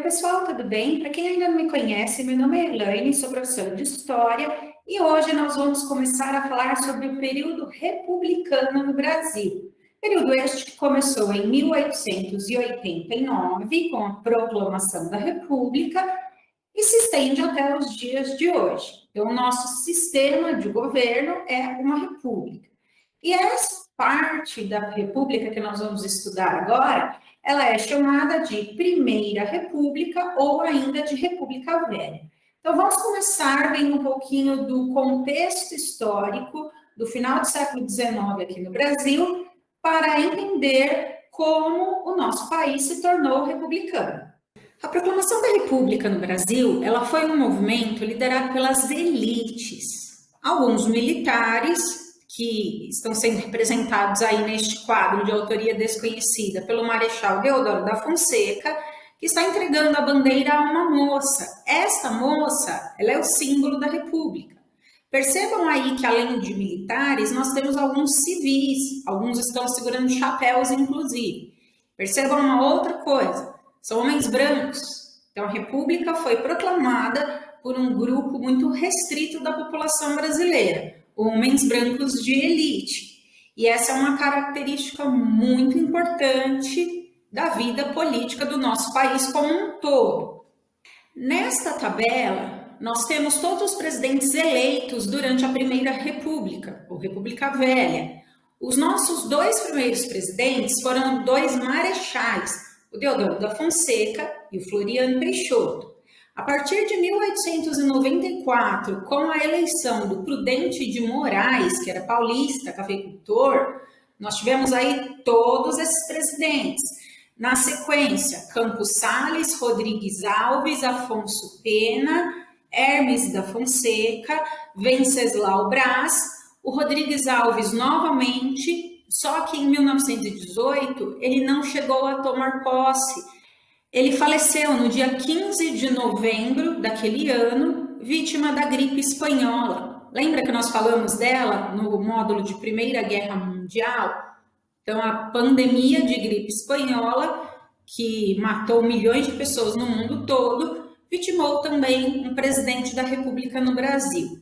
Pessoal, tudo bem? Para quem ainda não me conhece, meu nome é Elaine, sou professora de História e hoje nós vamos começar a falar sobre o período republicano no Brasil. Período este que começou em 1889, com a proclamação da República, e se estende até os dias de hoje. Então, o nosso sistema de governo é uma república. E essa parte da república que nós vamos estudar agora, ela é chamada de Primeira República ou ainda de República Velha. Então, vamos começar vendo um pouquinho do contexto histórico do final do século XIX aqui no Brasil, para entender como o nosso país se tornou republicano. A proclamação da República no Brasil, ela foi um movimento liderado pelas elites, alguns militares, que estão sendo representados aí neste quadro de autoria desconhecida pelo Marechal Deodoro da Fonseca, que está entregando a bandeira a uma moça. Esta moça, ela é o símbolo da República. Percebam aí que além de militares, nós temos alguns civis, alguns estão segurando chapéus, inclusive. Percebam uma outra coisa, são homens brancos. Então a República foi proclamada por um grupo muito restrito da população brasileira, homens brancos de elite. E essa é uma característica muito importante da vida política do nosso país como um todo. Nesta tabela, nós temos todos os presidentes eleitos durante a Primeira República, ou República Velha. Os nossos dois primeiros presidentes foram dois marechais, o Deodoro da Fonseca e o Floriano Peixoto. A partir de 1894, com a eleição do Prudente de Moraes, que era paulista, cafeicultor, nós tivemos aí todos esses presidentes. Na sequência, Campos Salles, Rodrigues Alves, Afonso Pena, Hermes da Fonseca, Venceslau Braz, o Rodrigues Alves novamente, só que em 1918 ele não chegou a tomar posse. Ele faleceu no dia 15 de novembro daquele ano, vítima da gripe espanhola. Lembra que nós falamos dela no módulo de Primeira Guerra Mundial? Então, a pandemia de gripe espanhola, que matou milhões de pessoas no mundo todo, vitimou também um presidente da República no Brasil.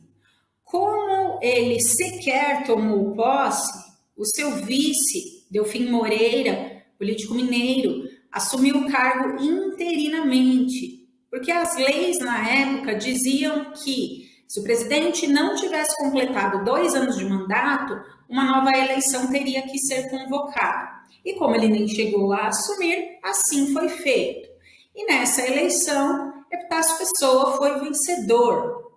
Como ele sequer tomou posse, o seu vice, Delfim Moreira, político mineiro, assumiu o cargo interinamente, porque as leis na época diziam que se o presidente não tivesse completado 2 anos de mandato, uma nova eleição teria que ser convocada. E como ele nem chegou a assumir, assim foi feito. E nessa eleição, Epitácio Pessoa foi vencedor.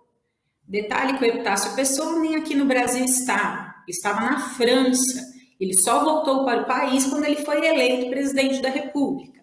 Detalhe que o Epitácio Pessoa nem aqui no Brasil estava na França. Ele só voltou para o país quando ele foi eleito presidente da República.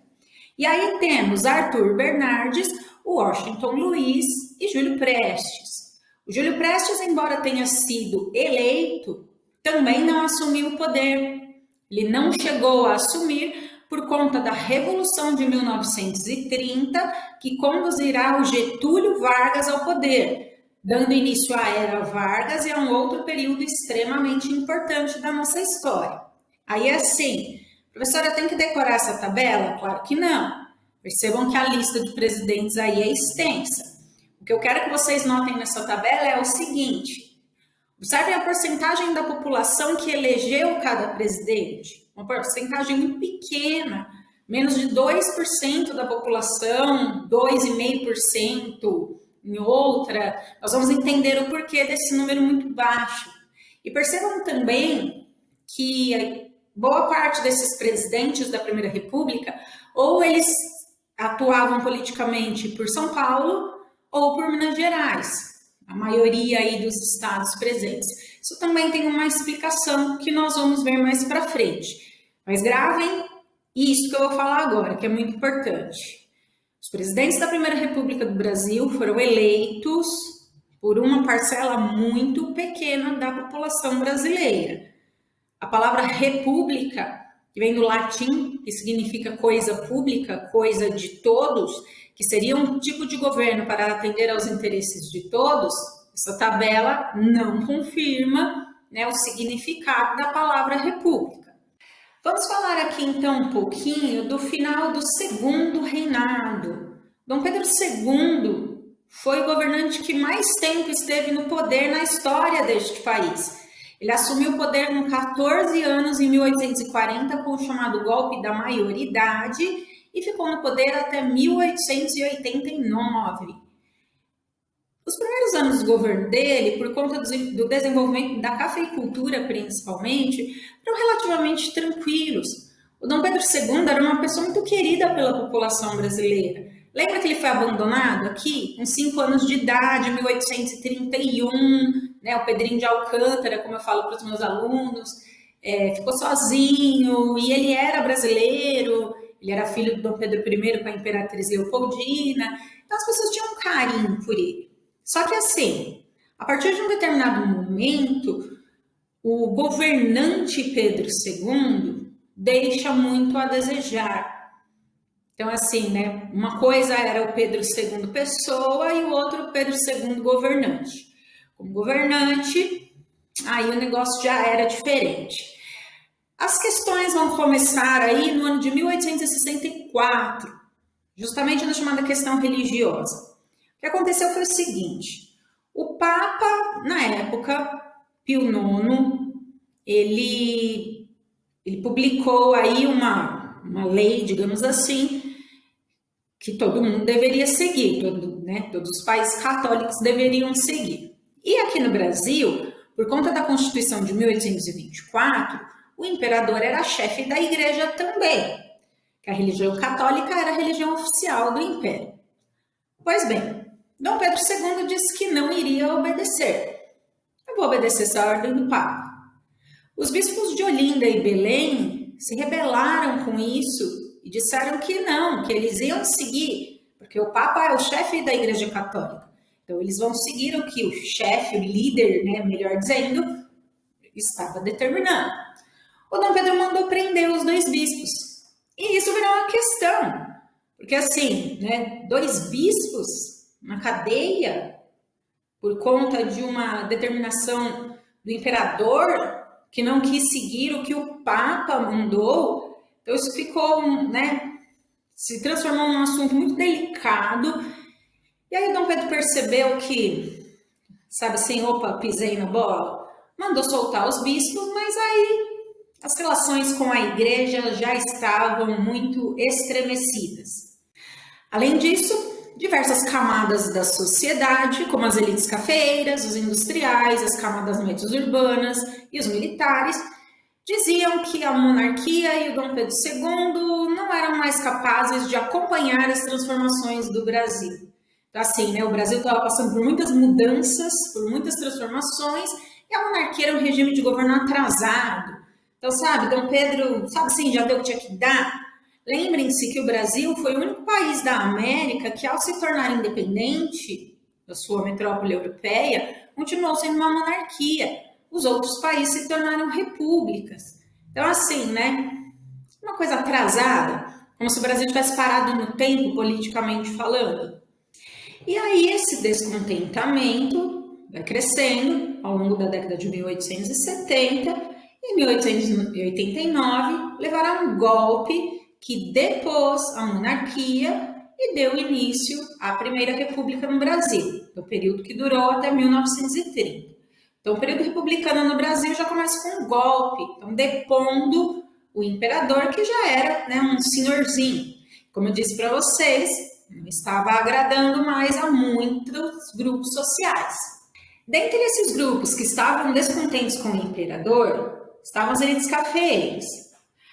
E aí temos Arthur Bernardes, Washington Luiz e Júlio Prestes. O Júlio Prestes, embora tenha sido eleito, também não assumiu o poder. Ele não chegou a assumir por conta da Revolução de 1930, que conduzirá o Getúlio Vargas ao poder, dando início à Era Vargas e a um outro período extremamente importante da nossa história. Aí assim, professora, tem que decorar essa tabela? Claro que não. Percebam que a lista de presidentes aí é extensa. O que eu quero que vocês notem nessa tabela é o seguinte: observem a porcentagem da população que elegeu cada presidente. Uma porcentagem muito pequena, menos de 2% da população, 2,5%. Em outra, nós vamos entender o porquê desse número muito baixo. E percebam também que boa parte desses presidentes da Primeira República, ou eles atuavam politicamente por São Paulo ou por Minas Gerais, a maioria aí dos estados presentes. Isso também tem uma explicação que nós vamos ver mais para frente. Mas gravem isso que eu vou falar agora, que é muito importante. Os presidentes da Primeira República do Brasil foram eleitos por uma parcela muito pequena da população brasileira. A palavra república, que vem do latim, que significa coisa pública, coisa de todos, que seria um tipo de governo para atender aos interesses de todos, essa tabela não confirma, né, o significado da palavra república. Vamos falar aqui então um pouquinho do final do Segundo Reinado, Dom Pedro II foi o governante que mais tempo esteve no poder na história deste país. Ele assumiu o poder com 14 anos em 1840 com o chamado golpe da maioridade e ficou no poder até 1889. Os primeiros anos do governo dele, por conta do desenvolvimento da cafeicultura principalmente, eram relativamente tranquilos. O Dom Pedro II era uma pessoa muito querida pela população brasileira. Lembra que ele foi abandonado aqui, com 5 anos de idade, em 1831, né, o Pedrinho de Alcântara, como eu falo para os meus alunos, ficou sozinho, e ele era brasileiro, ele era filho do Dom Pedro I com a Imperatriz Leopoldina, então as pessoas tinham um carinho por ele. Só que assim, a partir de um determinado momento, o governante Pedro II deixa muito a desejar. Então, assim, né? Uma coisa era o Pedro II pessoa e o outro o Pedro II governante. Como governante, aí o negócio já era diferente. As questões vão começar aí no ano de 1864, justamente na chamada questão religiosa. O que aconteceu foi o seguinte: o Papa, na época, Pio IX, ele publicou aí uma lei, digamos assim, que todo mundo deveria seguir, todos os países católicos deveriam seguir. E aqui no Brasil, por conta da Constituição de 1824, o imperador era chefe da igreja também, que a religião católica era a religião oficial do império. Pois bem, Dom Pedro II disse que não iria obedecer. Eu vou obedecer essa ordem do Papa. Os bispos de Olinda e Belém se rebelaram com isso e disseram que não, que eles iam seguir, porque o Papa é o chefe da Igreja Católica. Então, eles vão seguir o que o chefe, o líder, né, melhor dizendo, estava determinando. O Dom Pedro mandou prender os 2 bispos. E isso virou uma questão. Porque, assim, né, 2 bispos na cadeia, por conta de uma determinação do imperador, que não quis seguir o que o Papa mandou. Então, isso ficou, né, se transformou num assunto muito delicado. E aí, Dom Pedro percebeu que, sabe assim, opa, pisei na bola. Mandou soltar os bispos, mas aí as relações com a igreja já estavam muito estremecidas. Além disso, diversas camadas da sociedade, como as elites cafeeiras, os industriais, as camadas médias urbanas e os militares, diziam que a monarquia e o Dom Pedro II não eram mais capazes de acompanhar as transformações do Brasil. Então, assim, né, o Brasil estava passando por muitas mudanças, por muitas transformações, e a monarquia era um regime de governo atrasado. Então, sabe, Dom Pedro, sabe assim, já deu o que tinha que dar? Lembrem-se que o Brasil foi o único país da América que, ao se tornar independente da sua metrópole europeia, continuou sendo uma monarquia. Os outros países se tornaram repúblicas. Então, assim, né? Uma coisa atrasada, como se o Brasil tivesse parado no tempo, politicamente falando. E aí, esse descontentamento vai crescendo ao longo da década de 1870 e em 1889 levará um golpe que depôs a monarquia e deu início à Primeira República no Brasil, no período que durou até 1930. Então, o período republicano no Brasil já começa com um golpe, então depondo o imperador, que já era, né, um senhorzinho. Como eu disse para vocês, não estava agradando mais a muitos grupos sociais. Dentre esses grupos que estavam descontentes com o imperador, estavam as elites cafeeiras.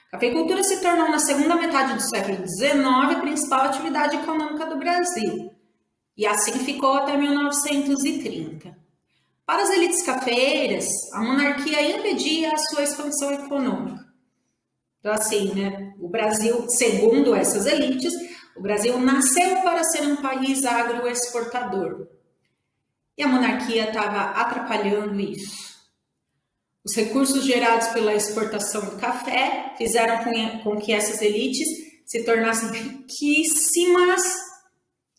A cafeicultura se tornou, na segunda metade do século XIX, a principal atividade econômica do Brasil. E assim ficou até 1930. Para as elites cafeeiras, a monarquia impedia a sua expansão econômica. Então, assim, né, o Brasil, segundo essas elites, o Brasil nasceu para ser um país agroexportador. E a monarquia estava atrapalhando isso. Os recursos gerados pela exportação do café fizeram com que essas elites se tornassem riquíssimas,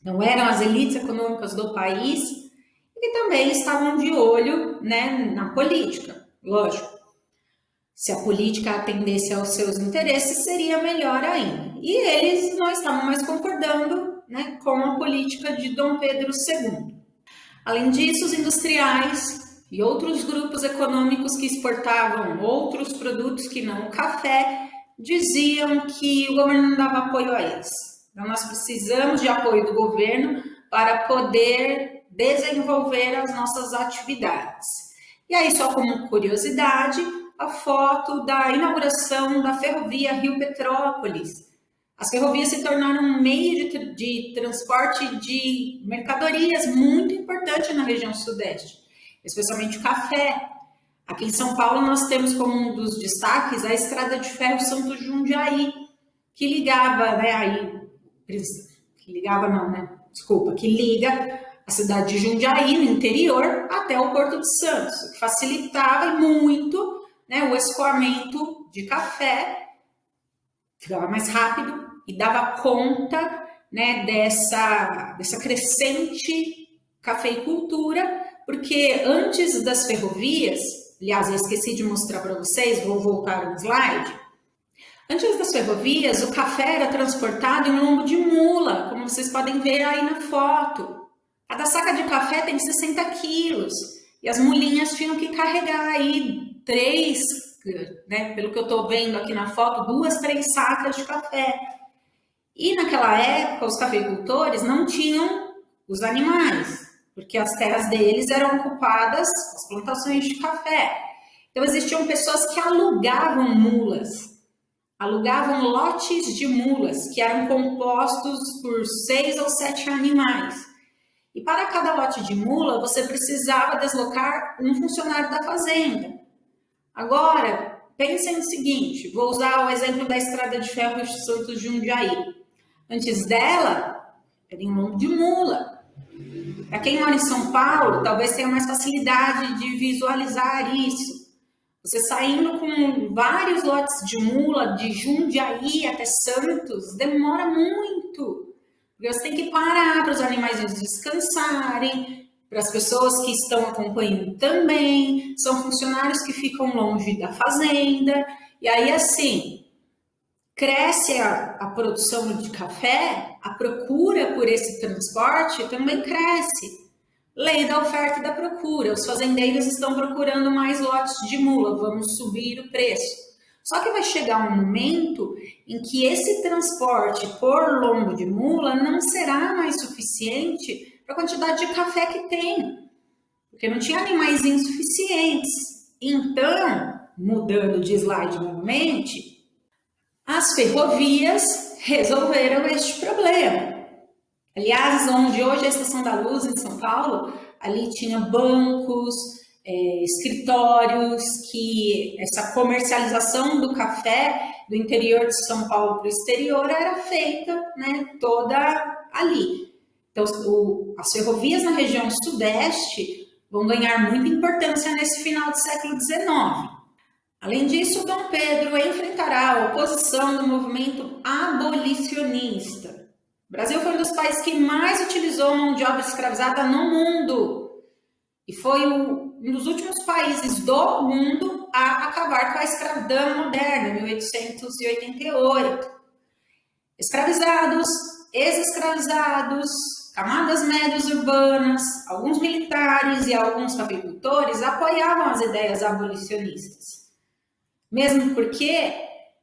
não eram as elites econômicas do país, e também estavam de olho, né, na política, lógico. Se a política atendesse aos seus interesses, seria melhor ainda. E eles não estavam mais concordando, né, com a política de Dom Pedro II. Além disso, os industriais e outros grupos econômicos que exportavam outros produtos que não o café diziam que o governo não dava apoio a eles. Então, nós precisamos de apoio do governo para poder desenvolver as nossas atividades. E aí, só como curiosidade, a foto da inauguração da ferrovia Rio-Petrópolis. As ferrovias se tornaram um meio de transporte de mercadorias muito importante na região sudeste, especialmente o café. Aqui em São Paulo nós temos como um dos destaques a Estrada de Ferro Santos Jundiaí, que ligava, né, que liga a cidade de Jundiaí, no interior, até o Porto de Santos, o que facilitava muito, né, o escoamento de café, ficava mais rápido e dava conta, né, dessa crescente cafeicultura, porque antes das ferrovias, aliás, eu esqueci de mostrar para vocês, vou voltar um slide. Antes das ferrovias, o café era transportado em lombo de mula, como vocês podem ver aí na foto. Cada saca de café tem 60 quilos e as mulinhas tinham que carregar aí 3, né, pelo que eu estou vendo aqui na foto, 2, 3 sacas de café. E naquela época, os cafeicultores não tinham os animais, porque as terras deles eram ocupadas, as plantações de café. Então, existiam pessoas que alugavam mulas, alugavam lotes de mulas, que eram compostos por 6 ou 7 animais. E para cada lote de mula, você precisava deslocar um funcionário da fazenda. Agora, pensem no seguinte, vou usar o exemplo da Estrada de Ferro Santos Jundiaí. Antes dela, era em lombo de mula. Para quem mora em São Paulo, talvez tenha mais facilidade de visualizar isso. Você saindo com vários lotes de mula, de Jundiaí até Santos, demora muito. Porque você tem que parar para os animais descansarem, para as pessoas que estão acompanhando também, são funcionários que ficam longe da fazenda, e aí assim, cresce a produção de café, a procura por esse transporte também cresce. Lei da oferta e da procura, os fazendeiros estão procurando mais lotes de mula, vamos subir o preço. Só que vai chegar um momento em que esse transporte por lombo de mula não será mais suficiente para a quantidade de café que tem, porque não tinha animais insuficientes. Então, mudando de slide novamente, as ferrovias resolveram este problema. Aliás, onde hoje é a Estação da Luz, em São Paulo, ali tinha bancos, escritórios, que essa comercialização do café do interior de São Paulo para o exterior era feita, né, toda ali. Então, as ferrovias na região sudeste vão ganhar muita importância nesse final do século XIX. Além disso, Dom Pedro enfrentará a oposição do movimento abolicionista. O Brasil foi um dos países que mais utilizou mão de obra escravizada no mundo e foi um dos últimos países do mundo a acabar com a escravidão moderna, em 1888. Escravizados, ex-escravizados, camadas médias urbanas, alguns militares e alguns cafeicultores apoiavam as ideias abolicionistas. Mesmo porque,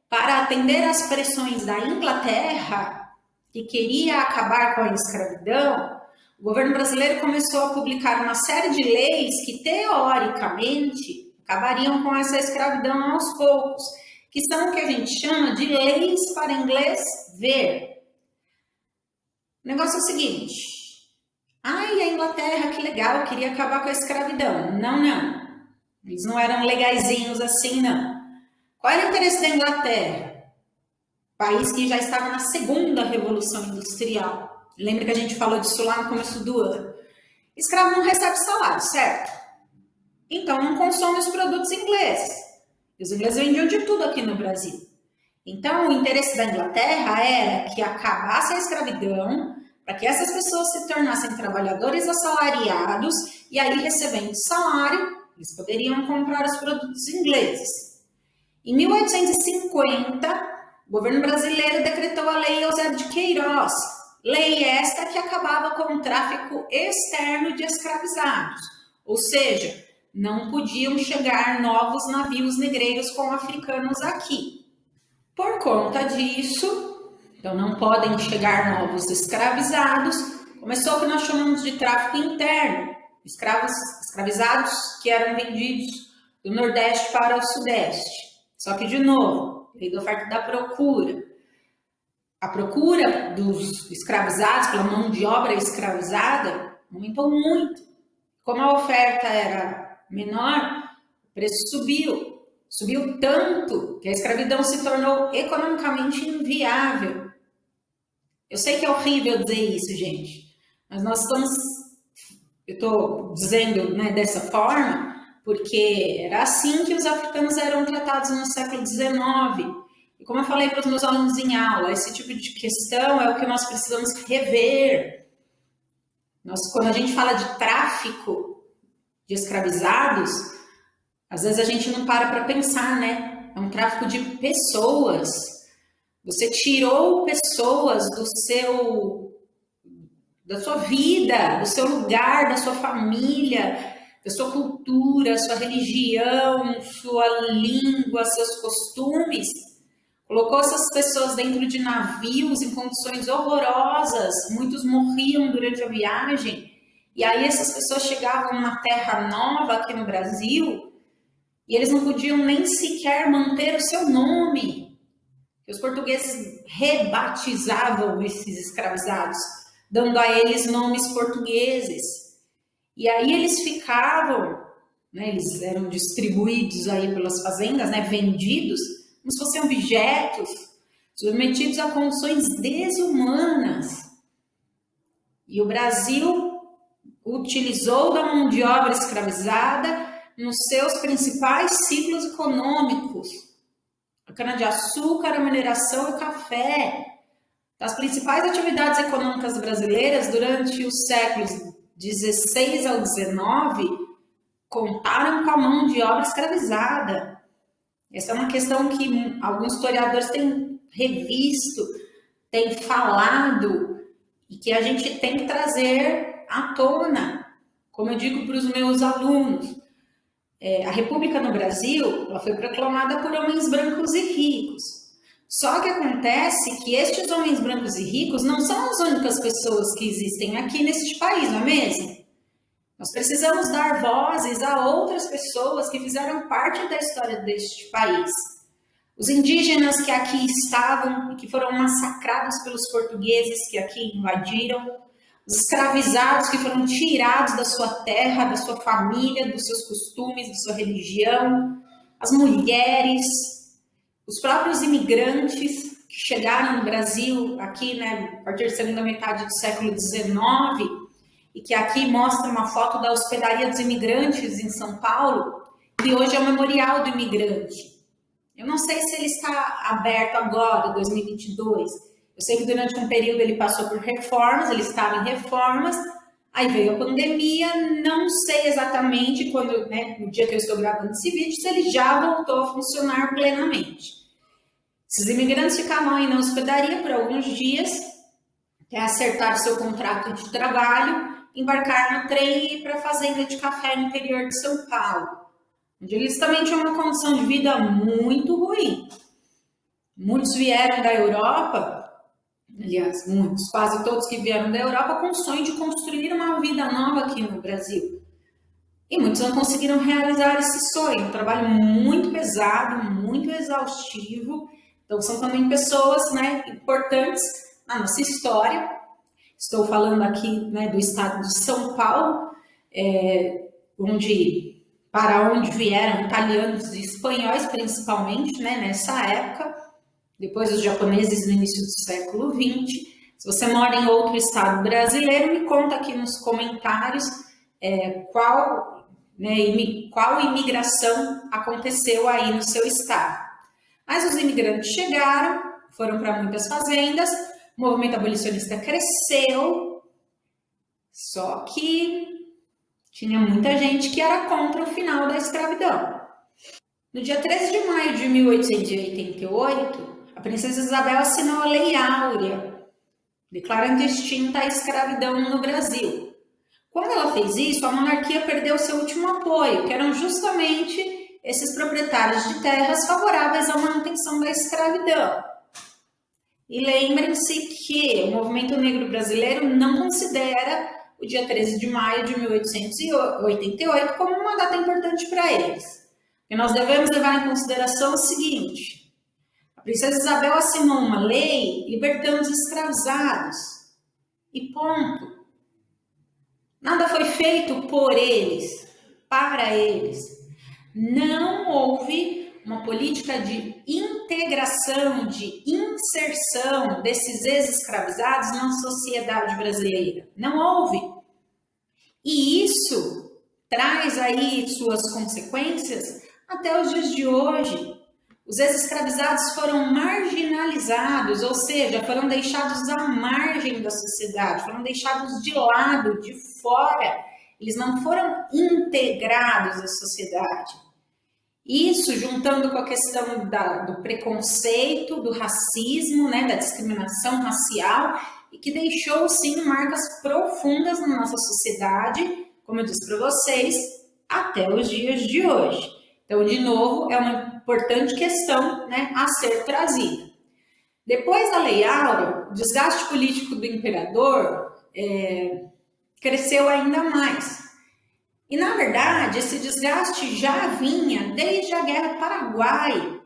para atender às pressões da Inglaterra, que queria acabar com a escravidão, o governo brasileiro começou a publicar uma série de leis que, teoricamente, acabariam com essa escravidão aos poucos, que são o que a gente chama de leis para inglês ver. O negócio é o seguinte, ai, a Inglaterra, que legal, queria acabar com a escravidão. Não. Eles não eram legaizinhos assim, não. Qual era o interesse da Inglaterra? País que já estava na segunda Revolução Industrial. Lembra que a gente falou disso lá no começo do ano. Escravo não recebe salário, certo? Então não consome os produtos ingleses. Os ingleses vendiam de tudo aqui no Brasil. Então o interesse da Inglaterra era que acabasse a escravidão, para que essas pessoas se tornassem trabalhadores assalariados e aí recebendo salário, eles poderiam comprar os produtos ingleses. Em 1850, o governo brasileiro decretou a Lei Eusébio de Queiroz, Lei esta que acabava com o tráfico externo de escravizados, ou seja, não podiam chegar novos navios negreiros com africanos aqui. Por conta disso, então não podem chegar novos escravizados, começou o que nós chamamos de tráfico interno, escravizados que eram vendidos do Nordeste para o Sudeste. Só que, de novo, lei da oferta e da procura. A procura dos escravizados pela mão de obra escravizada aumentou muito. Como a oferta era menor, o preço subiu. Subiu tanto que a escravidão se tornou economicamente inviável. Eu sei que é horrível dizer isso, gente, mas eu estou dizendo, né, dessa forma, porque era assim que os africanos eram tratados no século XIX. E como eu falei para os meus alunos em aula, esse tipo de questão é o que nós precisamos rever. Quando a gente fala de tráfico de escravizados, às vezes a gente não para pensar, né? É um tráfico de pessoas. Você tirou pessoas da sua vida, do seu lugar, da sua família, da sua cultura, sua religião, sua língua, seus costumes. Colocou essas pessoas dentro de navios em condições horrorosas, muitos morriam durante a viagem, e aí essas pessoas chegavam numa terra nova aqui no Brasil, e eles não podiam nem sequer manter o seu nome. Os portugueses rebatizavam esses escravizados, dando a eles nomes portugueses. E aí eles ficavam, né, eles eram distribuídos aí pelas fazendas, né, vendidos, como se fossem objetos, submetidos a condições desumanas. E o Brasil utilizou da mão de obra escravizada nos seus principais ciclos econômicos. A cana-de-açúcar, a mineração e o café. As principais atividades econômicas brasileiras durante os séculos 16 ao 19 contaram com a mão de obra escravizada. Essa é uma questão que alguns historiadores têm revisto, têm falado e que a gente tem que trazer à tona. Como eu digo para os meus alunos, a República no Brasil ela foi proclamada por homens brancos e ricos. Só que acontece que estes homens brancos e ricos não são as únicas pessoas que existem aqui neste país, não é mesmo? Nós precisamos dar vozes a outras pessoas que fizeram parte da história deste país. Os indígenas que aqui estavam e que foram massacrados pelos portugueses que aqui invadiram, os escravizados que foram tirados da sua terra, da sua família, dos seus costumes, da sua religião, as mulheres, os próprios imigrantes que chegaram no Brasil aqui, né, a partir da segunda metade do século XIX, e que aqui mostra uma foto da hospedaria dos imigrantes em São Paulo, que hoje é o Memorial do Imigrante. Eu não sei se ele está aberto agora, 2022. Eu sei que durante um período ele passou por reformas, ele estava em reformas, aí veio a pandemia, não sei exatamente quando, né, no dia que eu estou gravando esse vídeo, se ele já voltou a funcionar plenamente. Esses imigrantes ficavam aí na hospedaria por alguns dias, até acertar seu contrato de trabalho, embarcar no trem e ir para a fazenda de café no interior de São Paulo, onde eles também tinham uma condição de vida muito ruim. Muitos vieram da Europa, aliás, muitos, quase todos que vieram da Europa com o sonho de construir uma vida nova aqui no Brasil. E muitos não conseguiram realizar esse sonho, um trabalho muito pesado, muito exaustivo. Então são também pessoas, né, importantes na nossa história. Estou falando aqui, né, do estado de São Paulo, para onde vieram italianos e espanhóis, principalmente, né, nessa época, depois os japoneses no início do século XX. Se você mora em outro estado brasileiro, me conta aqui nos comentários qual imigração aconteceu aí no seu estado. Mas os imigrantes chegaram, foram para muitas fazendas, o movimento abolicionista cresceu, só que tinha muita gente que era contra o final da escravidão. No dia 13 de maio de 1888, a princesa Isabel assinou a Lei Áurea, declarando extinta a escravidão no Brasil. Quando ela fez isso, a monarquia perdeu seu último apoio, que eram justamente esses proprietários de terras favoráveis à manutenção da escravidão. E lembrem-se que o movimento negro brasileiro não considera o dia 13 de maio de 1888 como uma data importante para eles. E nós devemos levar em consideração o seguinte: a princesa Isabel assinou uma lei libertando os escravizados. E ponto. Nada foi feito por eles, para eles. Não houve uma política de integração, de inserção desses ex-escravizados na sociedade brasileira. Não houve. E isso traz aí suas consequências até os dias de hoje. Os ex-escravizados foram marginalizados, ou seja, foram deixados à margem da sociedade, foram deixados de lado, de fora. Eles não foram integrados à sociedade. Isso juntando com a questão do preconceito, do racismo, né, da discriminação racial, e que deixou, sim, marcas profundas na nossa sociedade, como eu disse para vocês, até os dias de hoje. Então, de novo, é uma importante questão, né, a ser trazida. Depois da Lei Áurea, o desgaste político do imperador cresceu ainda mais. E, na verdade, esse desgaste já vinha desde a Guerra Paraguai,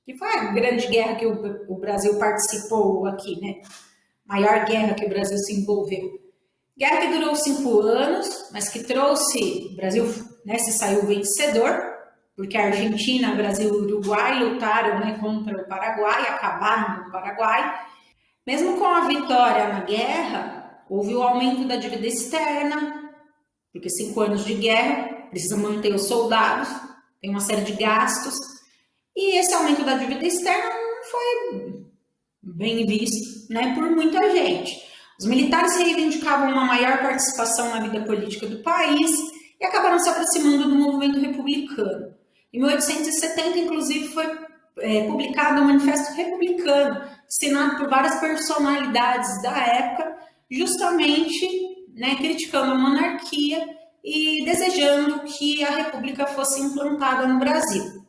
que foi a grande guerra que o Brasil participou aqui, né? Maior guerra que o Brasil se envolveu. Guerra que durou 5 anos, mas que trouxe, o Brasil, né, se saiu vencedor, porque a Argentina, Brasil e Uruguai lutaram, né, contra o Paraguai, acabaram com o Paraguai. Mesmo com a vitória na guerra, houve o aumento da dívida externa, porque 5 anos de guerra, precisa manter os soldados, tem uma série de gastos, e esse aumento da dívida externa não foi bem visto, né, por muita gente. Os militares reivindicavam uma maior participação na vida política do país e acabaram se aproximando do movimento republicano. Em 1870, inclusive, foi publicado o Manifesto Republicano, assinado por várias personalidades da época, justamente, né, criticando a monarquia e desejando que a república fosse implantada no Brasil.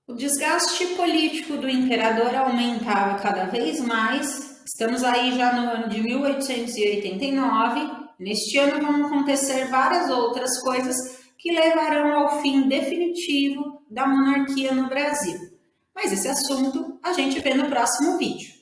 O desgaste político do imperador aumentava cada vez mais. Estamos aí já no ano de 1889. Neste ano vão acontecer várias outras coisas que levarão ao fim definitivo da monarquia no Brasil. Mas esse assunto a gente vê no próximo vídeo.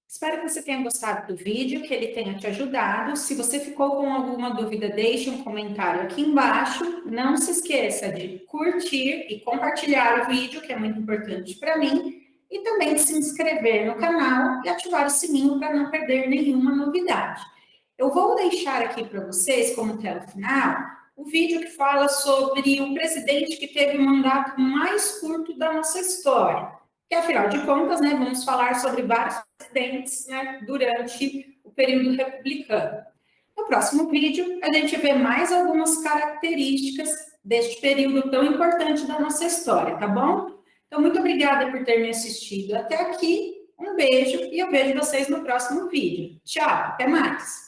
Espero que você tenha gostado do vídeo, que ele tenha te ajudado. Se você ficou com alguma dúvida, deixe um comentário aqui embaixo. Não se esqueça de curtir e compartilhar o vídeo, que é muito importante para mim. E também de se inscrever no canal e ativar o sininho para não perder nenhuma novidade. Eu vou deixar aqui para vocês, como tela final, o vídeo que fala sobre o presidente que teve o mandato mais curto da nossa história. Que, afinal de contas, né, vamos falar sobre vários presidentes, né, durante o período republicano. No próximo vídeo, a gente vê mais algumas características deste período tão importante da nossa história, tá bom? Então, muito obrigada por ter me assistido até aqui. Um beijo e eu vejo vocês no próximo vídeo. Tchau, até mais!